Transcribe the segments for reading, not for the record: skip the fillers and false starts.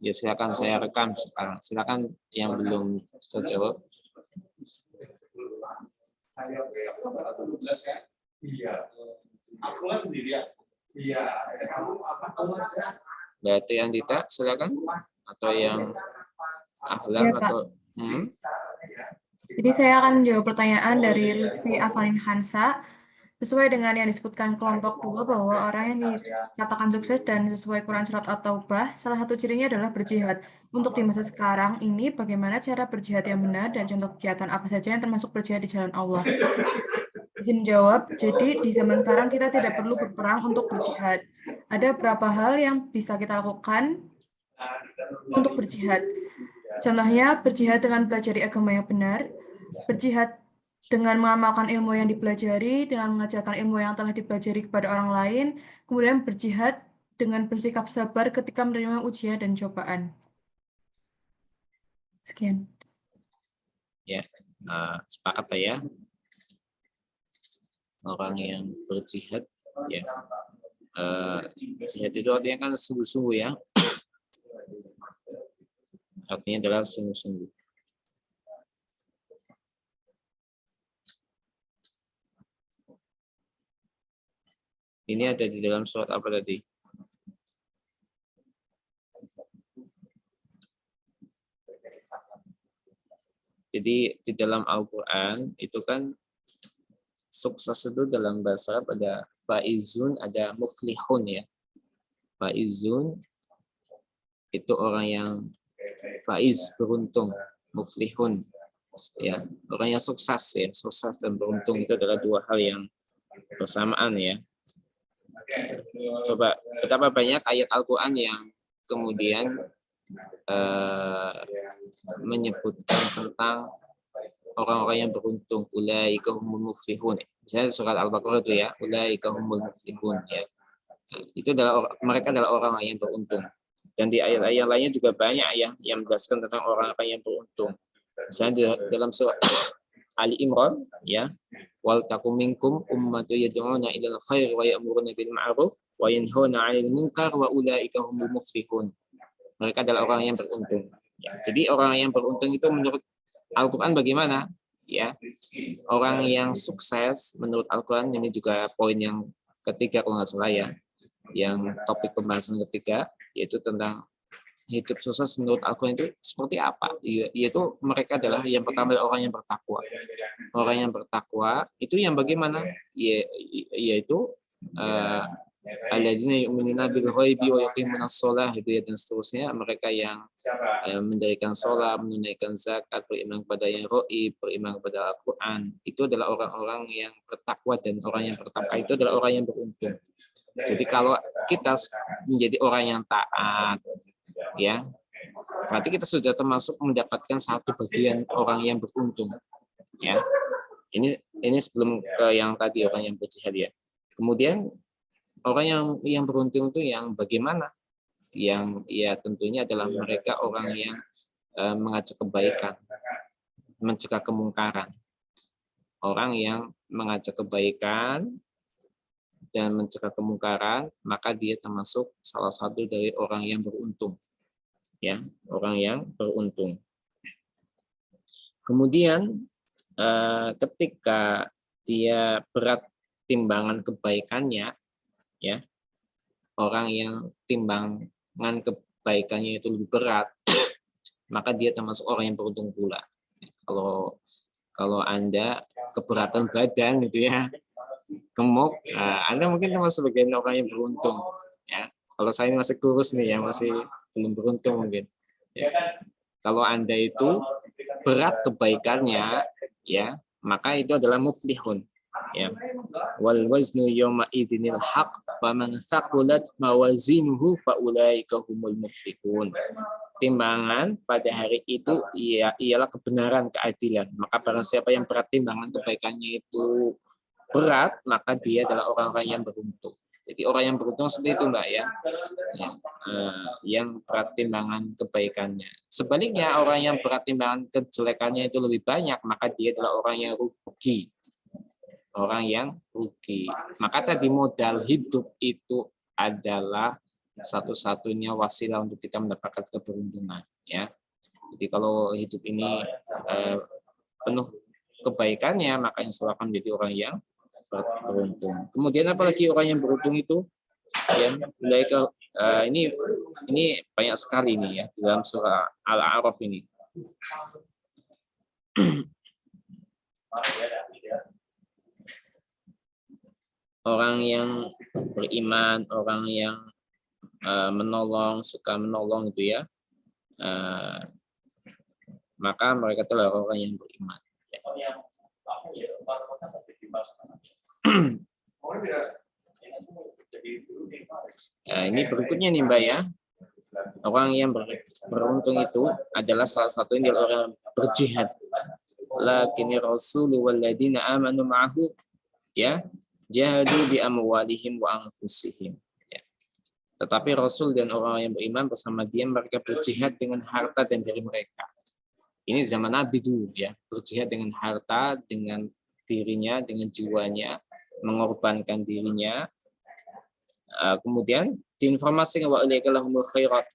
Ya silakan, saya rekam sekarang. Silakan yang belum terjawab. Iya. Aku kan sendirian. Iya. Berarti yang Dita, silakan. Atau yang Ahlam Ya, Pak. atau Jadi saya akan menjawab pertanyaan dari Lutfi Afalin Hansa. Sesuai dengan yang disebutkan kelompok 2 bahwa orang yang dikatakan sukses dan sesuai Quran Surat At-Taubah, salah satu cirinya adalah berjihad. Untuk di masa sekarang ini, bagaimana cara berjihad yang benar dan contoh kegiatan apa saja yang termasuk berjihad di jalan Allah? Izin jawab, jadi di zaman sekarang kita tidak perlu berperang untuk berjihad. Ada beberapa hal yang bisa kita lakukan untuk berjihad. Contohnya, berjihad dengan pelajari agama yang benar, berjihad dengan mengamalkan ilmu yang dipelajari, dengan mengajarkan ilmu yang telah dipelajari kepada orang lain, kemudian berjihad dengan bersikap sabar ketika menerima ujian dan cobaan. Sekian. ya, sepakat ya. Orang yang berjihad, ya, jihad itu artinya kan sungguh-sungguh ya. Artinya adalah sungguh-sungguh. Ini ada di dalam surat apa tadi? Jadi di dalam Al-Quran itu kan sukses itu dalam bahasa Arab ada faizun, ada muflihun ya. Faizun itu orang yang faiz, beruntung, muflihun ya, orang yang sukses ya, sukses dan beruntung itu adalah dua hal yang bersamaan ya. Coba betapa banyak ayat Al-Quran yang kemudian menyebutkan tentang orang-orang yang beruntung, ulaika humul muflihun. Misalnya surat Al-Baqarah itu ya, ulaika humul muflihun ya. Nah, itu adalah mereka adalah orang yang beruntung. Dan di ayat-ayat lainnya juga banyak ya yang menjelaskan tentang orang-orang yang beruntung. Misalnya dalam surat Ali Imran ya, wal takum minkum ummatu yad'una ilal khair wa ya'muruna bil ma'ruf wa yanhauna 'anil munkar wa ulaika humul muflihun. Mereka adalah orang yang beruntung. Ya, jadi orang yang beruntung itu menurut Al-Quran bagaimana? Ya, orang yang sukses menurut Al-Quran, ini juga poin yang ketiga kalau nggak salah ya, yang topik pembahasan ketiga, yaitu tentang hidup sukses menurut Al-Quran itu seperti apa? Yaitu mereka adalah yang pertama adalah orang yang bertakwa. Orang yang bertakwa itu yang bagaimana? Yaitu alladzina yu'minuna bil ghaibi wa yuqimunas shalah itu ya, dan seterusnya, mereka yang mendirikan shalah, menunaikan zakat, beriman kepada yang ghaib, beriman kepada Al-Qur'an. Itu adalah orang-orang yang bertakwa, dan orang yang bertakwa itu adalah orang yang beruntung. Jadi kalau kita menjadi orang yang taat ya, berarti kita sudah termasuk mendapatkan satu bagian orang yang beruntung ya. Ini sebelum ke yang tadi orang yang berjihad ya. Kemudian orang yang beruntung itu yang bagaimana? Yang ya tentunya adalah mereka orang yang mengajak kebaikan, mencegah kemungkaran. Orang yang mengajak kebaikan dan mencegah kemungkaran, maka dia termasuk salah satu dari orang yang beruntung. Ya, orang yang beruntung. Kemudian ketika dia berat timbangan kebaikannya, ya, orang yang timbangan kebaikannya itu lebih berat, maka dia termasuk orang yang beruntung pula. Kalau Anda keberatan badan gitu ya, gemuk, Anda mungkin termasuk bagian orang yang beruntung ya. Kalau saya masih kurus nih ya, masih belum beruntung mungkin ya. Kalau Anda itu berat kebaikannya ya, maka itu adalah muflihun ya. Wal waznu yawma idzinil haq faman thaqulat mawazinuhu faulaika humul muflihun. Timbangan pada hari itu ialah kebenaran, keadilan. Maka barang siapa yang berat timbangan kebaikannya itu berat, maka dia adalah orang-orang yang beruntung. Jadi orang yang beruntung seperti itu Mbak ya, yang berat timbangan kebaikannya. Sebaliknya orang yang berat timbangan kejelekannya itu lebih banyak, maka dia adalah orang yang rugi. Orang yang rugi. Maka tadi modal hidup itu adalah satu-satunya wasilah untuk kita mendapatkan keberuntungan, ya. Jadi kalau hidup ini penuh kebaikannya, maka insya Allah akan menjadi orang yang beruntung. Kemudian apalagi orang yang beruntung itu, ya, mereka ini banyak sekali nih ya dalam surah Al-A'raf ini. Orang yang beriman, orang yang menolong, suka menolong itu ya, maka mereka adalah orang yang beriman. Ini berikutnya nih Mbak ya. Orang yang beruntung itu adalah salah satu yang orang berjihad. Lakinni rasulu walladzina amanu ma'ahu ya jahadu bi amwalihim wa anfusihim. Ya. Tetapi Rasul dan orang yang beriman bersama dia mereka berjihad dengan harta dan diri mereka. Ini zaman Nabi dulu ya, berjihad dengan harta, dengan dirinya, dengan jiwanya, mengorbankan dirinya. Kemudian diinformasikan wa ulaika lahumul khairat,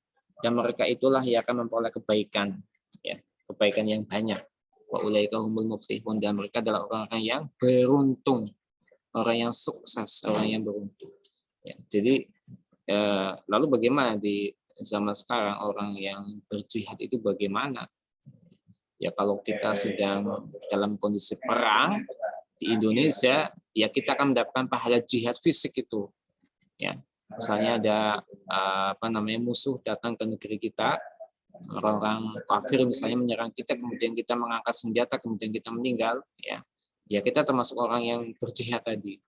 dan mereka itulah yang akan memperoleh kebaikan, ya, kebaikan yang banyak. Wa ulaika humul muflihun, dan mereka adalah orang-orang yang beruntung, orang yang sukses, orang yang beruntung. Ya, jadi lalu bagaimana di zaman sekarang orang yang berjihad itu bagaimana? Ya kalau kita sedang dalam kondisi perang di Indonesia, ya kita akan mendapatkan pahala jihad fisik itu. Ya, misalnya ada musuh datang ke negeri kita, orang-orang kafir misalnya menyerang kita, kemudian kita mengangkat senjata, kemudian kita meninggal, ya kita termasuk orang yang berjihad tadi.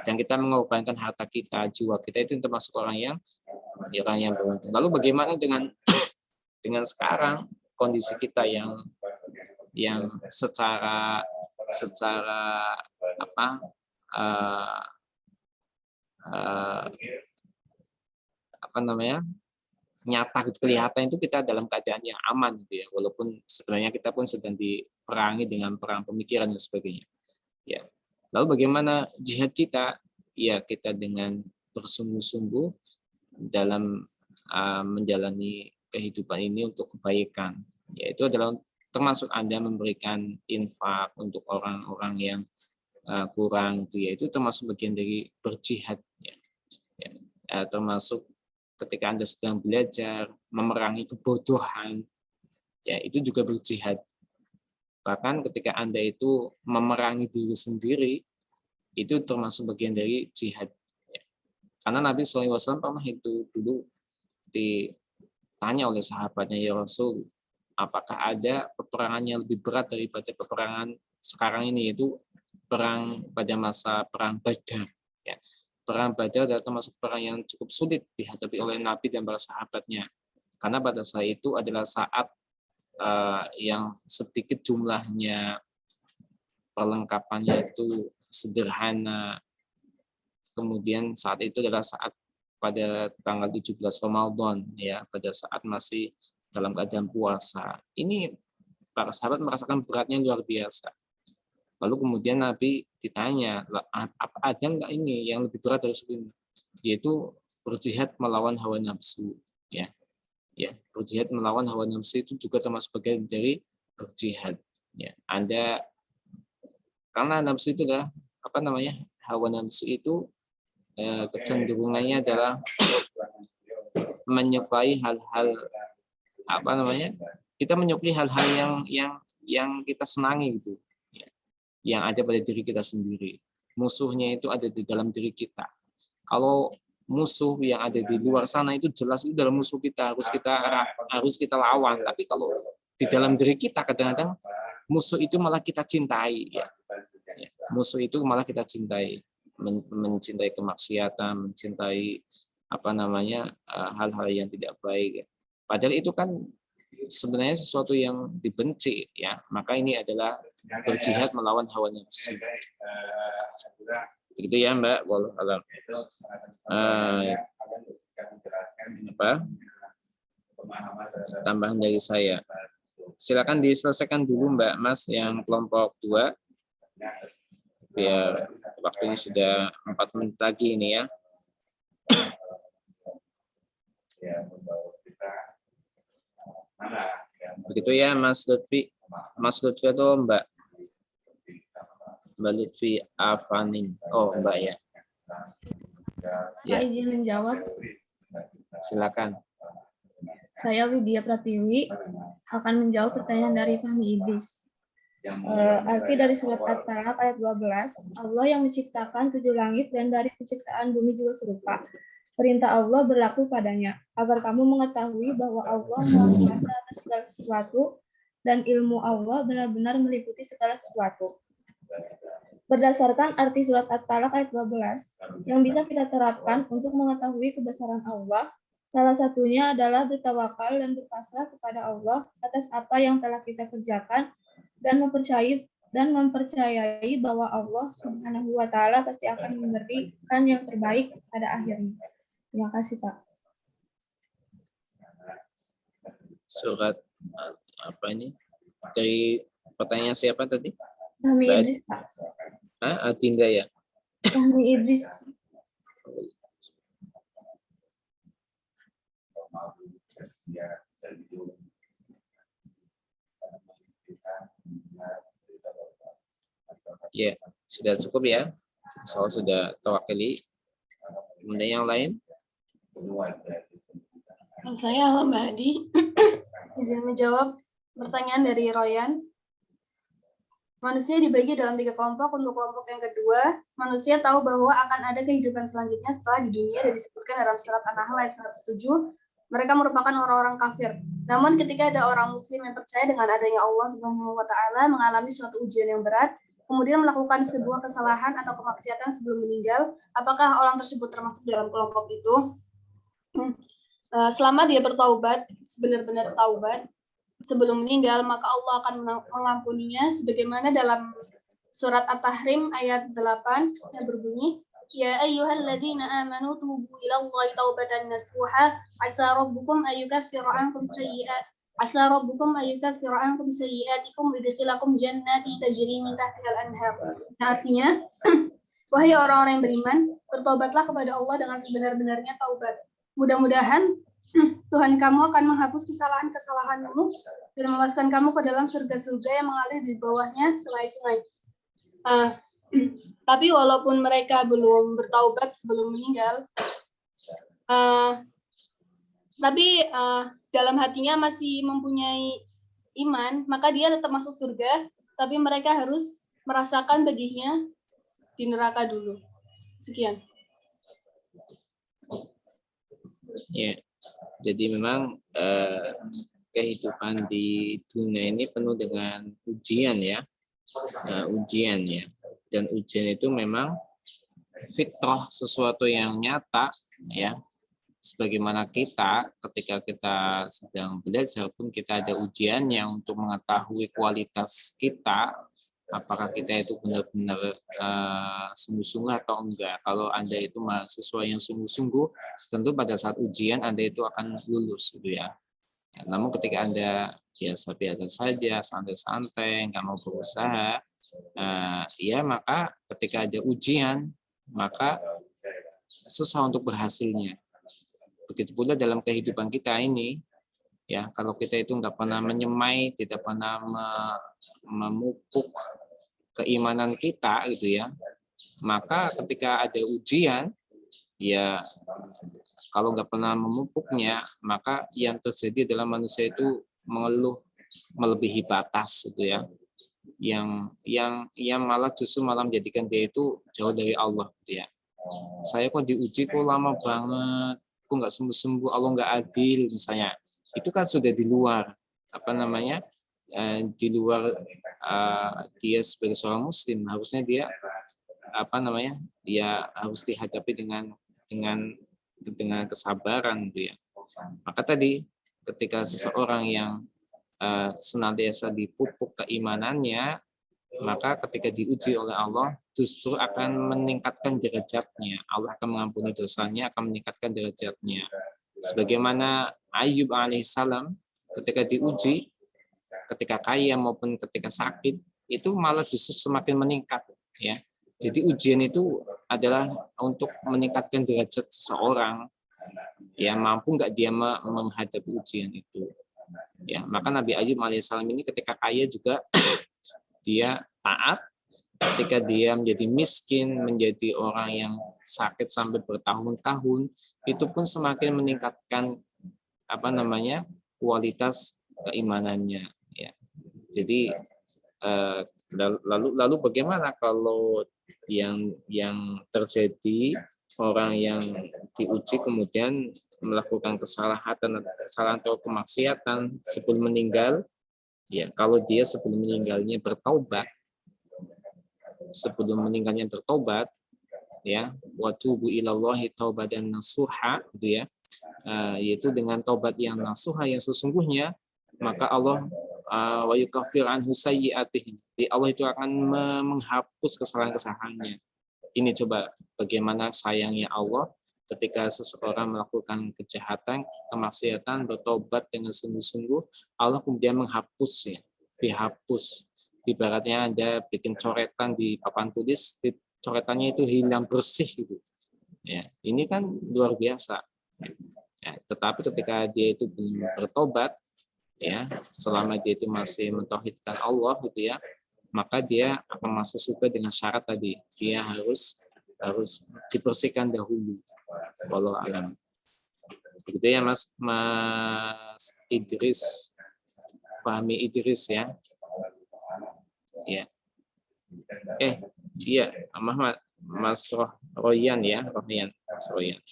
Dan kita mengorbankan harta kita, jiwa kita, itu termasuk orang yang beruntung. Lalu bagaimana dengan sekarang kondisi kita yang secara nyata kelihatan itu kita dalam keadaan yang aman gitu ya, walaupun sebenarnya kita pun sedang diperangi dengan perang pemikiran dan sebagainya. Ya. Lalu bagaimana jihad kita? Ya kita dengan bersungguh-sungguh dalam menjalani kehidupan ini untuk kebaikan. Yaitu adalah termasuk Anda memberikan infak untuk orang-orang yang kurang, itu termasuk bagian dari berjihad. Termasuk ketika Anda sedang belajar memerangi kebodohan, ya itu juga berjihad. Bahkan ketika Anda itu memerangi diri sendiri, itu termasuk bagian dari jihad. Karena Nabi SAW pernah itu dulu ditanya oleh sahabatnya, ya Rasul, apakah ada peperangan yang lebih berat daripada peperangan sekarang ini, yaitu perang pada masa perang Badar. Ya. Perang Badar adalah termasuk perang yang cukup sulit dihadapi oleh Nabi dan para sahabatnya. Karena pada saat itu adalah saat yang sedikit jumlahnya, perlengkapannya itu sederhana. Kemudian saat itu adalah saat pada tanggal 17 Ramadan, ya, pada saat masih dalam keadaan puasa. Ini para sahabat merasakan beratnya luar biasa. Lalu kemudian Nabi ditanya, apa ada nggak ini yang lebih berat dari ini? Yaitu berjihad melawan hawa nafsu. Ya, berjihad melawan hawa nafsu itu juga termasuk bagian dari berjihad. Ya, Anda karena nafsu itu adalah hawa nafsu itu kecenderungannya adalah menyukai hal-hal kita menyukai hal-hal yang kita senangi gitu. Yang ada pada diri kita sendiri. Musuhnya itu ada di dalam diri kita. Kalau musuh yang ada di luar sana itu jelas itu dalam musuh kita, harus kita lawan. Tapi kalau di dalam diri kita kadang-kadang musuh itu malah kita cintai. Ya. Musuh itu malah kita cintai, mencintai kemaksiatan, mencintai hal-hal yang tidak baik. Padahal itu kan sebenarnya sesuatu yang dibenci, ya. Maka ini adalah berjihad melawan hawa nafsu. Begitu ya Mbak. Wallahualam. Tambahan dari saya. Silakan diselesaikan dulu Mbak Mas yang kelompok 2. Biar waktunya sudah 4 menit lagi ini ya. Begitu ya Mas Lutfi. Mas Lutfi atau Mbak? Mbak Lutfi Afanin. Oh, Mbak ya. Pak izin menjawab. Silakan. Saya Widya Pratiwi akan menjawab pertanyaan dari Fahmi Idris. Arti dari surat At-Talaq ayat 12, Allah yang menciptakan 7 langit dan dari penciptaan bumi juga serupa. Perintah Allah berlaku padanya, agar kamu mengetahui bahwa Allah Maha Kuasa atas segala sesuatu dan ilmu Allah benar-benar meliputi segala sesuatu. Berdasarkan arti surat At-Talaq ayat 12, yang bisa kita terapkan untuk mengetahui kebesaran Allah, salah satunya adalah bertawakal dan berpasrah kepada Allah atas apa yang telah kita kerjakan dan mempercayai bahwa Allah Subhanahu wa taala pasti akan memberikan yang terbaik pada akhirnya. Terima kasih, Pak. Surat apa ini? Dari pertanyaan siapa tadi? Fahmi Baik. Idris, Pak. Adinda ya. Fahmi Idris. Ya, sudah cukup ya. Soal sudah tawakali. Kemudian yang lain? Saya Mbak Adi. Izin menjawab pertanyaan dari Royan. Manusia dibagi dalam 3 kelompok. Untuk kelompok yang kedua, manusia tahu bahwa akan ada kehidupan selanjutnya setelah di dunia dan disebutkan dalam surat An-Nahl ayat 107. Mereka merupakan orang-orang kafir. Namun ketika ada orang muslim yang percaya dengan adanya Allah Subhanahu wa taala mengalami suatu ujian yang berat, kemudian melakukan sebuah kesalahan atau kemaksiatan sebelum meninggal, apakah orang tersebut termasuk dalam kelompok itu? Selama dia bertaubat, benar-benar taubat sebelum meninggal, maka Allah akan mengampuninya sebagaimana dalam surat At-Tahrim ayat 8 yang berbunyi, Ya ayyuhalladzina amanu tubu ilallahi taubatan nasuha asa rabbukum ayyukaffira ankum sayyi'atikum wa yudkhilakum jannati tajri min tahtihal anhar. Nah, artinya, wahai orang-orang yang beriman, bertobatlah kepada Allah dengan sebenar-benarnya taubat. Mudah-mudahan Tuhan kamu akan menghapus kesalahan-kesalahanmu dan memasukkan kamu ke dalam surga-surga yang mengalir di bawahnya sungai-sungai. Tapi walaupun mereka belum bertaubat sebelum meninggal, tapi dalam hatinya masih mempunyai iman, maka dia tetap masuk surga, tapi mereka harus merasakan baginya di neraka dulu. Sekian. Ya, jadi memang kehidupan di dunia ini penuh dengan ujian ya, ujian ya. Dan ujian itu memang fitrah, sesuatu yang nyata ya. Sebagaimana kita ketika kita sedang belajar pun kita ada ujiannya untuk mengetahui kualitas kita, apakah kita itu benar-benar sungguh-sungguh atau enggak. Kalau Anda itu mahasiswa yang sungguh-sungguh, tentu pada saat ujian Anda itu akan lulus gitu ya. Namun ketika Anda biasa-biasa saja, santai-santai, nggak mau berusaha, ya maka ketika ada ujian, maka susah untuk berhasilnya. Begitu pula dalam kehidupan kita ini, ya kalau kita itu nggak pernah menyemai, tidak pernah memupuk keimanan kita gitu ya, maka ketika ada ujian, ya kalau nggak pernah memupuknya, maka yang terjadi dalam manusia itu mengeluh melebihi batas gitu ya, yang malah justru malah menjadikan dia itu jauh dari Allah gitu ya. Saya kok diuji kok lama banget, kok nggak sembuh-sembuh, Allah nggak adil misalnya. Itu kan sudah di luar di luar dia sebagai seorang muslim, harusnya dia dia harus dihadapi dengan kesabaran gitu ya. Maka tadi ketika seseorang yang senantiasa dipupuk keimanannya, maka ketika diuji oleh Allah justru akan meningkatkan derajatnya. Allah akan mengampuni dosanya, akan meningkatkan derajatnya. Sebagaimana Ayub alaihissalam ketika diuji, ketika kaya maupun ketika sakit, itu malah justru semakin meningkat ya. Jadi ujian itu adalah untuk meningkatkan derajat seseorang Ya, mampu nggak dia menghadapi ujian itu. Ya, maka Nabi Ayub alaihissalam ini ketika kaya juga dia taat, ketika dia menjadi miskin, menjadi orang yang sakit sampai bertahun-tahun, itu pun semakin meningkatkan kualitas keimanannya. Ya. Jadi lalu bagaimana kalau yang terjadi orang yang diuji kemudian melakukan kesalahan atau kemaksiatan sebelum meninggal? Ya, kalau dia sebelum meninggalnya bertaubat, ya, watubu ilallahi taubatan nasuha, gitu ya, yaitu dengan taubat yang nasuha yang sesungguhnya, maka Allah wa yukaffir anhu sayyi'atihi, Allah itu akan menghapus kesalahan-kesalahannya. Ini coba bagaimana sayangnya Allah ketika seseorang melakukan kejahatan, kemaksiatan, bertobat dengan sungguh-sungguh, Allah kemudian menghapusnya, dihapus. Ibaratnya Anda bikin coretan di papan tulis, coretannya itu hilang bersih gitu. Ya, ini kan luar biasa. Ya, tetapi ketika dia itu belum bertobat, ya, selama dia itu masih mentauhidkan Allah gitu ya, maka dia akan masuk surga dengan syarat tadi, dia harus dibersihkan dahulu. Wallahu a'lam. Begitu ya Mas Idris, Fahmi Idris ya. Ya. Iya, Mas Royan ya, Mas Royan.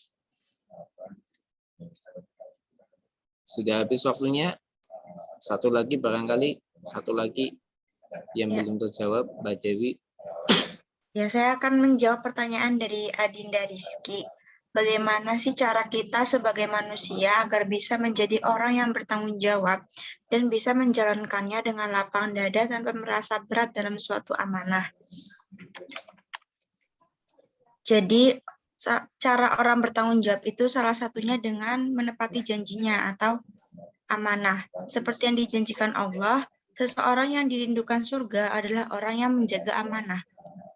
Sudah habis waktunya. Satu lagi yang belum terjawab, Mbak Dewi. Ya, saya akan menjawab pertanyaan dari Adinda Rizky. Bagaimana sih cara kita sebagai manusia agar bisa menjadi orang yang bertanggung jawab dan bisa menjalankannya dengan lapang dada tanpa merasa berat dalam suatu amanah? Jadi, cara orang bertanggung jawab itu salah satunya dengan menepati janjinya atau amanah. Seperti yang dijanjikan Allah, seseorang yang dirindukan surga adalah orang yang menjaga amanah.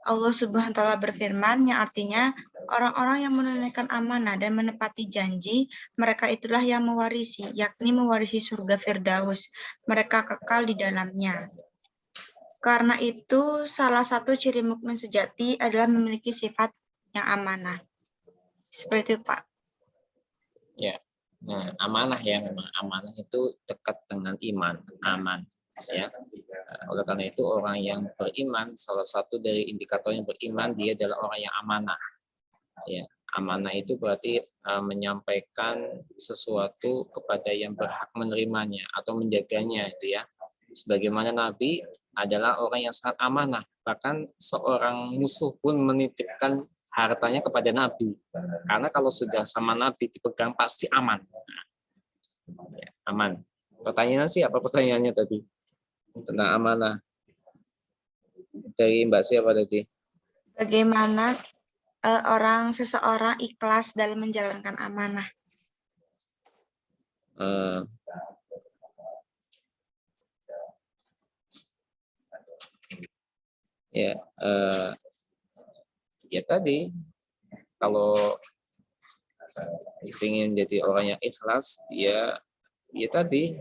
Allah Subhanahu wa Ta'ala berfirman, yang artinya orang-orang yang menunaikan amanah dan menepati janji, mereka itulah yang mewarisi, yakni mewarisi surga Firdaus. Mereka kekal di dalamnya. Karena itu, salah satu ciri mukmin sejati adalah memiliki sifat yang amanah. Seperti itu, Pak. Ya, nah, amanah ya, memang amanah itu dekat dengan iman, aman. Ya, oleh karena itu orang yang beriman, salah satu dari indikator yang beriman dia adalah orang yang amanah. Ya, amanah itu berarti menyampaikan sesuatu kepada yang berhak menerimanya atau menjaganya, itu ya. Sebagaimana Nabi adalah orang yang sangat amanah, bahkan seorang musuh pun menitipkan hartanya kepada Nabi, karena kalau sudah sama Nabi dipegang pasti aman. Ya, aman. Pertanyaannya sih apa pertanyaannya tadi? Tentang amanah. Dari Mbak siapa tadi? Bagaimana seseorang ikhlas dalam menjalankan amanah? Ya tadi, kalau ingin jadi orang yang ikhlas, ya tadi,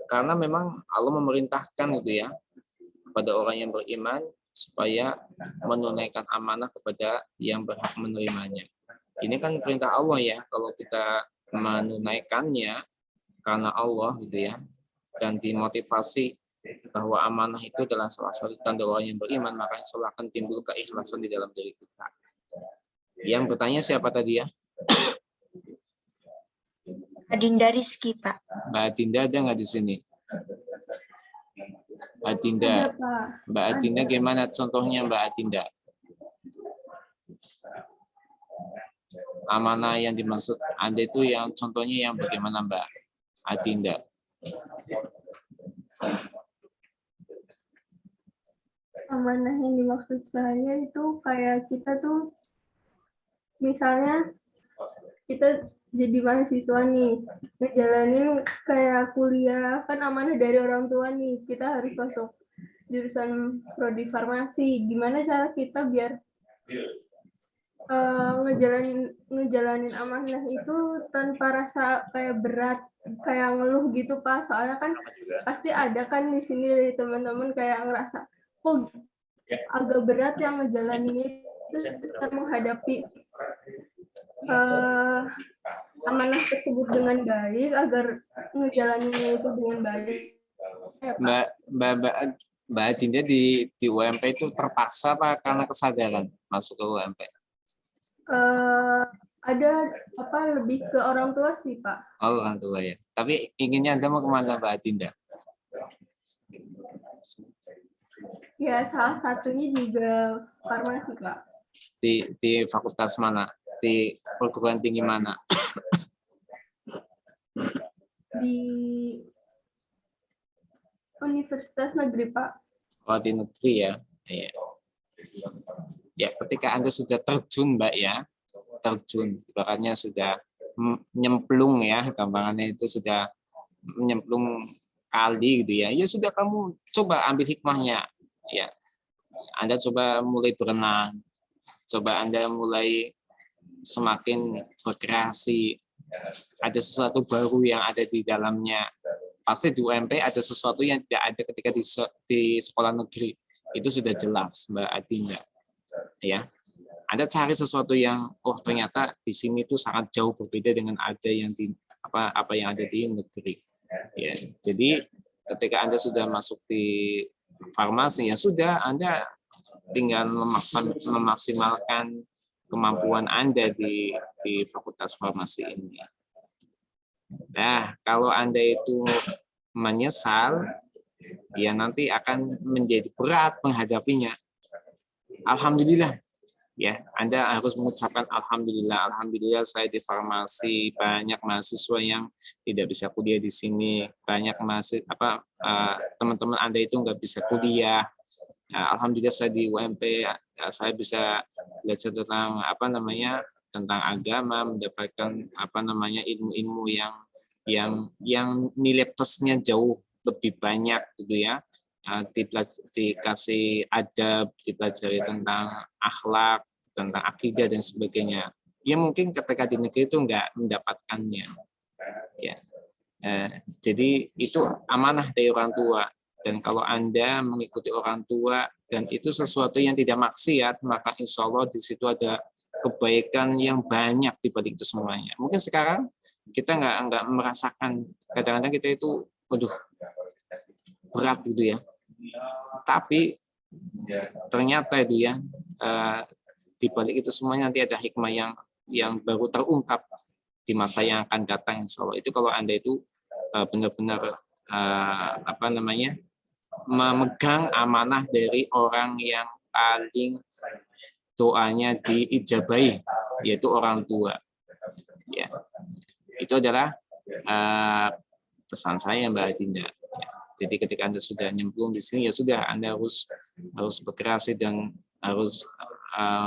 karena memang Allah memerintahkan gitu ya kepada orang yang beriman supaya menunaikan amanah kepada yang berhak menerimanya. Ini kan perintah Allah ya, kalau kita menunaikannya karena Allah gitu ya, dan dimotivasi bahwa amanah itu adalah salah satu tanda orang yang beriman, maka insya Allah akan timbul keikhlasan di dalam diri kita. Yang bertanya siapa tadi ya? Adinda Rizky, Pak. Mbak Adinda ada nggak di sini? Adinda. Mbak Adinda gimana contohnya Mbak Adinda? Amanah yang dimaksud Anda itu yang contohnya yang bagaimana Mbak Adinda? Amanah yang dimaksud saya itu kayak kita tuh, misalnya kita jadi mahasiswa nih, ngejalanin kayak kuliah, kan amanah dari orang tua nih, kita harus masuk jurusan prodi farmasi. Gimana cara kita biar ngejalanin amanah itu tanpa rasa kayak berat, kayak ngeluh gitu Pak. Soalnya kan pasti ada kan di sini dari teman-teman kayak ngerasa kok agak berat yang ngejalanin itu kita menghadapi amanah tersebut dengan baik agar ngejalaninnya itu dengan baik. Mbak Dinda di UMP itu terpaksa Pak karena kesadaran masuk ke UMP? Ada lebih ke orang tua sih Pak. Oh, orang tua ya. Tapi inginnya Anda mau kemana Mbak Dinda? Ya salah satunya juga farmasi Pak. Di fakultas mana? Di perguruan tinggi mana? Di Universitas Negeri Pak. Oh, di negeri ya. Iya. Ya, ketika Anda sudah terjun, Mbak ya, terjun, ibaratnya sudah nyemplung ya, gampangannya itu sudah nyemplung kali gitu ya. Ya sudah kamu coba ambil hikmahnya. Ya, Anda coba mulai berenang, coba Anda mulai semakin berkreasi. Ada sesuatu baru yang ada di dalamnya. Pasti di UMP ada sesuatu yang tidak ada ketika di sekolah negeri. Itu sudah jelas, Mbak Adinda. Ya, Anda cari sesuatu yang ternyata di sini itu sangat jauh berbeda dengan ada yang di apa yang ada di negeri. Ya, jadi ketika Anda sudah masuk di farmasi ya sudah Anda tinggal memaksimalkan kemampuan Anda di fakultas farmasi ini. Nah, kalau Anda itu menyesal, ya nanti akan menjadi berat menghadapinya. Alhamdulillah, ya Anda harus mengucapkan alhamdulillah. Alhamdulillah saya di farmasi, banyak mahasiswa yang tidak bisa kuliah di sini, banyak teman-teman Anda itu nggak bisa kuliah. Nah, alhamdulillah saya di UMP, saya bisa belajar tentang tentang agama, mendapatkan ilmu-ilmu yang nilai plusnya jauh lebih banyak gitu ya. Dikasih adab, dipelajari tentang akhlak, tentang akidah dan sebagainya. Ya mungkin ketika di negeri itu nggak mendapatkannya. Ya. Jadi itu amanah dari orang tua. Dan kalau Anda mengikuti orang tua dan itu sesuatu yang tidak maksiat, maka insya Allah di situ ada kebaikan yang banyak di balik itu semuanya. Mungkin sekarang kita nggak merasakan, kadang-kadang kita itu, berat gitu ya. Tapi ternyata itu ya, di balik itu semuanya nanti ada hikmah yang baru terungkap di masa yang akan datang. Insya Allah itu kalau Anda itu benar-benar memegang amanah dari orang yang paling doanya diijabahi, yaitu orang tua. Ya, itu adalah pesan saya Mbak Adinda. Ya, jadi ketika Anda sudah nyemplung di sini, ya sudah Anda harus berkreasi dan harus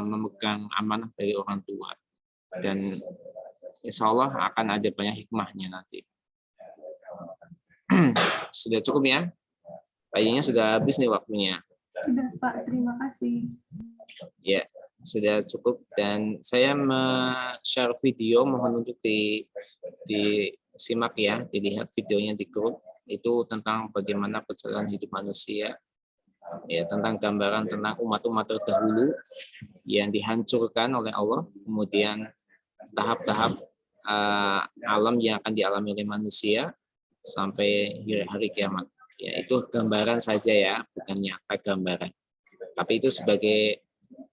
memegang amanah dari orang tua. Dan insya Allah akan ada banyak hikmahnya nanti. Sudah cukup ya? Kayaknya sudah habis nih waktunya. Sudah Pak, terima kasih. Ya, sudah cukup dan saya share video, mohon untuk disimak ya, dilihat videonya di grup. Itu tentang bagaimana perjalanan hidup manusia, ya tentang gambaran tentang umat-umat terdahulu yang dihancurkan oleh Allah, kemudian tahap-tahap alam yang akan dialami oleh manusia sampai hari kiamat. Ya, itu gambaran saja ya, bukan nyata gambaran. Tapi itu sebagai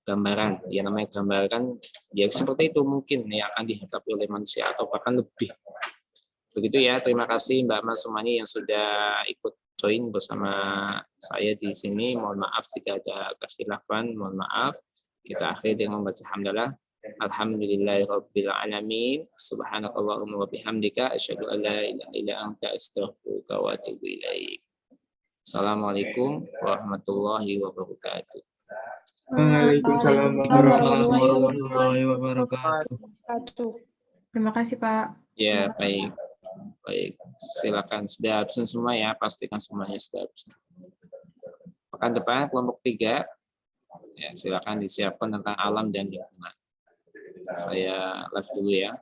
gambaran, ya namanya gambaran, ya seperti itu mungkin yang akan dihadapi oleh manusia atau bahkan lebih. Begitu ya, terima kasih Mbak Mas semuanya yang sudah ikut join bersama saya di sini. Mohon maaf jika ada kekhilafan, mohon maaf. Kita akhiri dengan membaca hamdalah. Alhamdulillahirabbil alamin. Subhanakallahumma wa bihamdika asyhadu an la ilaha illa anta astaghfiruka wa atubu ilaik. Assalamualaikum warahmatullahi wabarakatuh. Waalaikumsalam warahmatullahi wabarakatuh. Terima kasih Pak. Ya, baik. Baik, silakan. Sudah absen semua ya, pastikan semuanya sudah absen. Pekan depan kelompok 3, ya, silakan disiapkan tentang alam dan lingkungan. Saya live dulu ya.